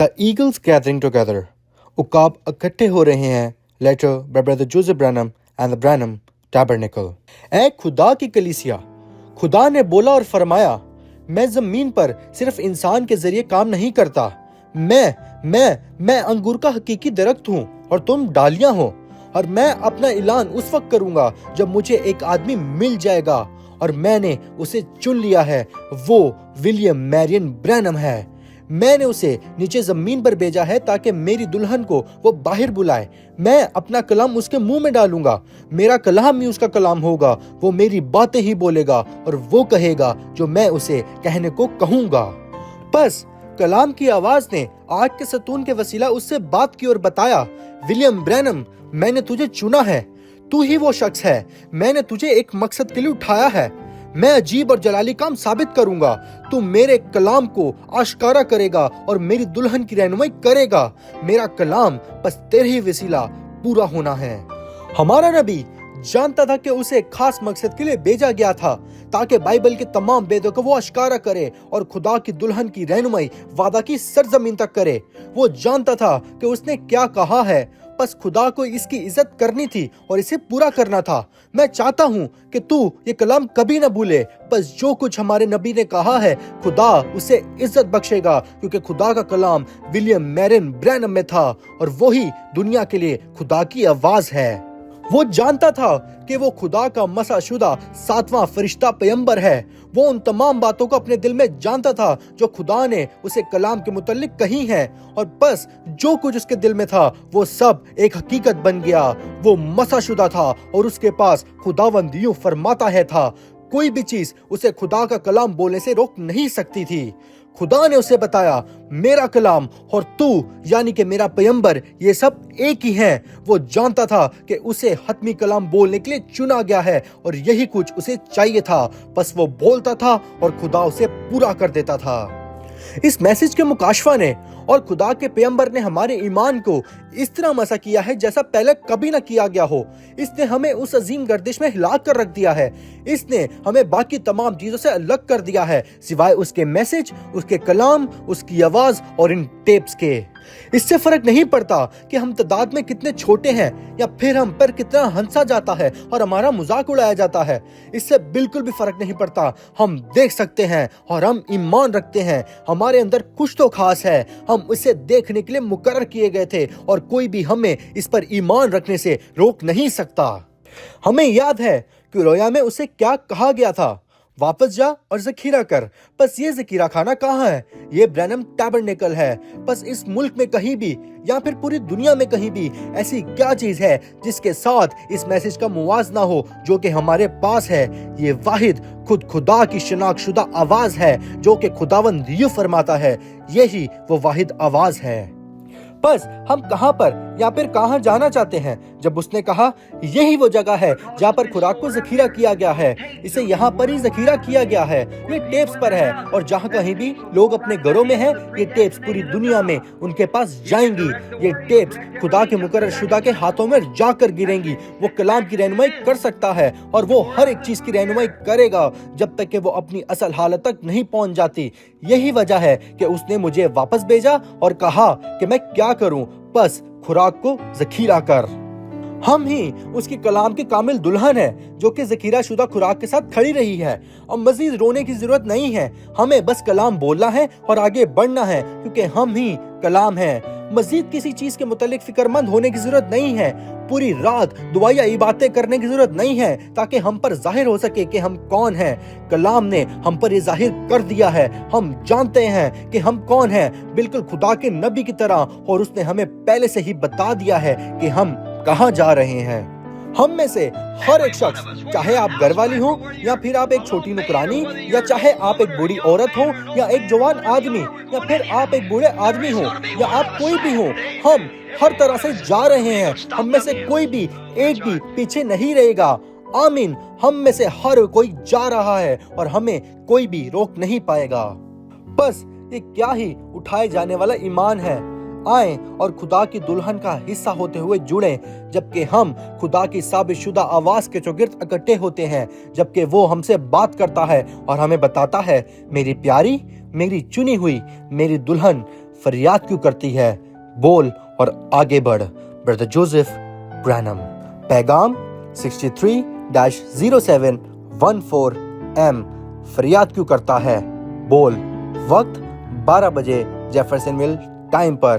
The eagles gathering together. उकाब इकट्ठे हो रहे हैं. Letter by Brother Joseph Branham and the Branham Tabernacle. ऐ खुदा की कलीसिया, खुदा ने बोला और फरमाया, मैं ज़मीन पर सिर्फ इंसान के जरिए काम नहीं करता. मैं अंगूर का हकीकी दरख्त हूँ और तुम डालियाँ हो. और मैं अपना ऐलान उस वक्त करूँगा जब मुझे एक आदमी मिल जाएगा और मैंने उसे चुन लिया है. वो विलियम मैरियन ब्रैनम है. मैंने उसे नीचे जमीन पर भेजा है ताकि मेरी दुल्हन को वो बाहर बुलाए. मैं अपना कलाम उसके मुंह में डालूंगा. मेरा कलाम ही उसका कलाम होगा. वो मेरी बातें ही बोलेगा और वो कहेगा जो मैं उसे कहने को कहूंगा. बस कलाम की आवाज ने आग के सतून के वसीला उससे बात की और बताया, विलियम ब्रैनम, मैंने तुझे चुना है. तू ही वो शख्स है. मैंने तुझे एक मकसद के लिए उठाया है. मैं अजीब और जलाली काम साबित करूंगा. तू मेरे कलाम को आश्कारा करेगा और मेरी दुल्हन की रहनुमाई करेगा. मेरा कलाम बस तेरे ही वसीला पूरा होना है. हमारा नबी जानता था कि उसे खास मकसद के लिए भेजा गया था ताकि बाइबल के तमाम वेदों को वो आश्कारा करे और खुदा की दुल्हन की रहनुमाई वादा की सरजमीन तक करे. वो जानता था कि उसने क्या कहा है, बस खुदा को इसकी इज्जत करनी थी और इसे पूरा करना था. मैं चाहता हूँ कि तू ये कलाम कभी न भूले. बस जो कुछ हमारे नबी ने कहा है खुदा उसे इज्जत बख्शेगा, क्योंकि खुदा का कलाम विलियम मैरियन ब्रैनम में था और वही दुनिया के लिए खुदा की आवाज है. वो जानता था कि वो खुदा का मसाशुदा 7वां फरिश्ता पैगंबर है. वो उन तमाम बातों को अपने दिल में जानता था जो खुदा ने उसे कलाम के मुतल्लिक कही हैं, और बस जो कुछ उसके दिल में था वो सब एक हकीकत बन गया. वो मसाशुदा था और उसके पास खुदावंद यूं फरमाता है था, कोई भी चीज उसे खुदा का कलाम बोलने से रोक नहीं सकती थी. खुदा ने उसे बताया, मेरा कलाम और तू यानी कि मेरा पैगंबर ये सब एक ही हैं. वो जानता था कि उसे हतमी कलाम बोलने के लिए चुना गया है और यही कुछ उसे चाहिए था. बस वो बोलता था और खुदा उसे पूरा कर देता था. इस मैसेज के मुकाशफा ने और खुदा के पैगंबर ने हमारे ईमान को इस तरह मसा किया है जैसा पहले कभी न किया गया हो. इसने हमें उस अजीम गर्दिश में हिला कर रख दिया है. इसने हमें बाकी तमाम चीजों से अलग कर दिया है सिवाय उसके मैसेज, उसके कलाम, उसकी आवाज और इन टेप्स के. इससे फर्क नहीं पड़ता कि हम तादाद में कितने छोटे हैं या फिर हम पर कितना हंसा जाता है और हमारा मजाक उड़ाया जाता है. इससे बिल्कुल भी फर्क नहीं पड़ता. हम देख सकते हैं और हम ईमान रखते हैं. हमारे अंदर कुछ तो खास है. हम इसे देखने के लिए मुकर्रर किए गए थे और कोई भी हमें इस पर ईमान रखने से रोक नहीं सकता. हमें याद है कि रोया में उसे क्या कहा गया था, वापस जा और ज़खीरा कर. बस ये ज़खीरा खाना कहाँ है? ये ब्रैनम टैबरनेकल है. बस इस मुल्क में कहीं भी या फिर पूरी दुनिया में कहीं भी ऐसी क्या चीज है जिसके साथ इस मैसेज का मुवाजना हो जो कि हमारे पास है? ये वाहिद खुद खुदा की शनाख्तशुदा आवाज है जो कि खुदावंद यूं फरमाता है. यही वो वाहिद आवाज है. बस हम कहां पर या फिर कहां जाना चाहते हैं? जब उसने कहा यही वो जगह है जहां पर खुराक को जखीरा किया गया है. इसे यहाँ पर ही जखीरा किया गया है. ये टेप्स पर है और जहां कहीं भी लोग अपने घरों में हैं, ये टेप्स पूरी दुनिया में उनके पास जाएंगी. ये टेप्स खुदा के मुकर्रर शुदा के हाथों में जाकर गिरेंगी. वो कलाम की रहनुमाई कर सकता है और वो हर एक चीज की रहनुमाई करेगा जब तक कि वो अपनी असल हालत तक नहीं पहुंच जाती. यही वजह है कि उसने मुझे वापस भेजा और कहा कि मैं क्या करूं, बस खुराक को जखीरा कर. हम ही उसकी कलाम की कामिल दुल्हन है जो कि जखीरा शुदा खुराक के साथ खड़ी रही है. और मजीद रोने की जरूरत नहीं है. हमें बस कलाम बोलना है और आगे बढ़ना है क्योंकि हम ही कलाम हैं. मजीद किसी चीज के मुतालिक फिक्रमंद होने की जरूरत नहीं है. पूरी रात दुआ या इबादतें करने की जरूरत नहीं है ताकि हम पर जाहिर हो सके कि हम कौन हैं. कलाम ने हम पर ये जाहिर कर दिया है. हम जानते हैं कि हम कौन हैं, बिल्कुल खुदा के नबी की तरह, और उसने हमें पहले से ही बता दिया है कि हम कहां जा रहे हैं. हम में से हर एक शख्स, चाहे आप घरवाली हो या फिर आप एक छोटी नुकरानी, या चाहे आप एक बूढ़ी औरत हो या एक जवान आदमी, या फिर आप एक बूढ़े आदमी हो या आप कोई भी हो, हम हर तरह से जा रहे हैं. हम में से कोई भी एक भी पीछे नहीं रहेगा. आमीन. हम में से हर कोई जा रहा है और हमें कोई भी रोक नहीं पाएगा. बस ये क्या ही उठाए जाने वाला ईमान है. आए और खुदा की दुल्हन का हिस्सा होते हुए जुड़े, जबकि हम खुदा की साबितशुदा आवाज के चौगिर्द इकट्ठे होते हैं, जबकि वो हमसे बात करता है और हमें बताता है, मेरी प्यारी, मेरी चुनी हुई, मेरी दुल्हन, फरियाद क्यों करती है, बोल और आगे बढ़। Brother Joseph Branham. पैगाम 63-0714M। फरियाद क्यों करता है, बोल। वक्त 12 बजे जेफरसनविल टाइम पर,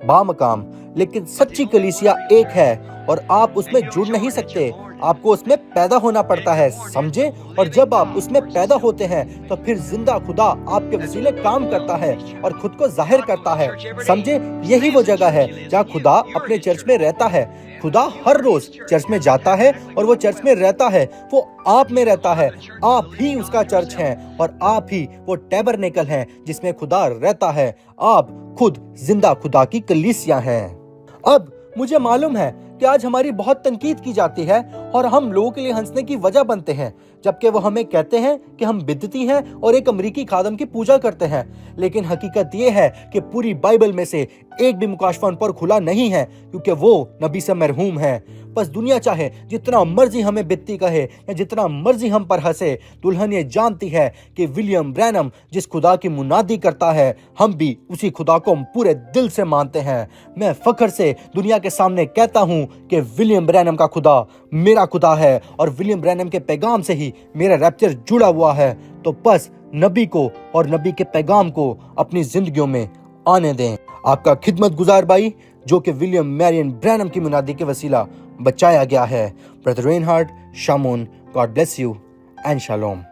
बामकाम। लेकिन सच्ची कलीसिया एक है और आप उसमें जुड़ नहीं सकते, आपको उसमें पैदा होना पड़ता है, समझे। और जब आप उसमें पैदा होते हैं तो फिर जिंदा खुदा आपके वसीले काम करता है और खुद को जाहिर करता है, समझे। यही वो जगह है जहाँ खुदा अपने चर्च में रहता है। खुदा हर रोज चर्च में जाता है और वो चर्च में रहता है, वो आप में रहता है। आप ही उसका चर्च हैं और आप ही वो टैबरनेकल हैं जिसमें खुदा रहता है। आप खुद जिंदा खुदा की कलीसिया हैं। अब मुझे मालूम है कि आज हमारी बहुत तनकीद की जाती है और हम लोगों के लिए हंसने की वजह बनते हैं, जबकि वो हमें कहते हैं कि हम बिदती हैं और एक अमरीकी खादम की पूजा करते हैं। लेकिन हकीकत ये है कि पूरी बाइबल में से एक भी मुकाशफा उन पर खुला नहीं है, क्योंकि वो नबी से मरहूम है। बस दुनिया चाहे जितना मर्जी हमें बित्ती कहे या जितना मर्जी हम पर हंसे, दुल्हन ये जानती है कि विलियम ब्रैनम जिस खुदा की मुनादी करता है, हम भी उसी खुदा को पूरे दिल से मानते हैं। मैं फख्र से दुनिया के सामने कहता हूँ कि विलियम ब्रैनम का खुदा मेरा खुदा है और विलियम ब्रैनम के पैगाम से ही मेरा रैप्चर जुड़ा हुआ है। तो बस नबी को और नबी के पैगाम को अपनी जिंदगियों में आने दें। आपका खिदमत गुजार भाई, जो कि विलियम मैरियन ब्रैनम की मुनादी के वसीला बचाया गया है। Brother Reinhard Shamon, God bless you and shalom.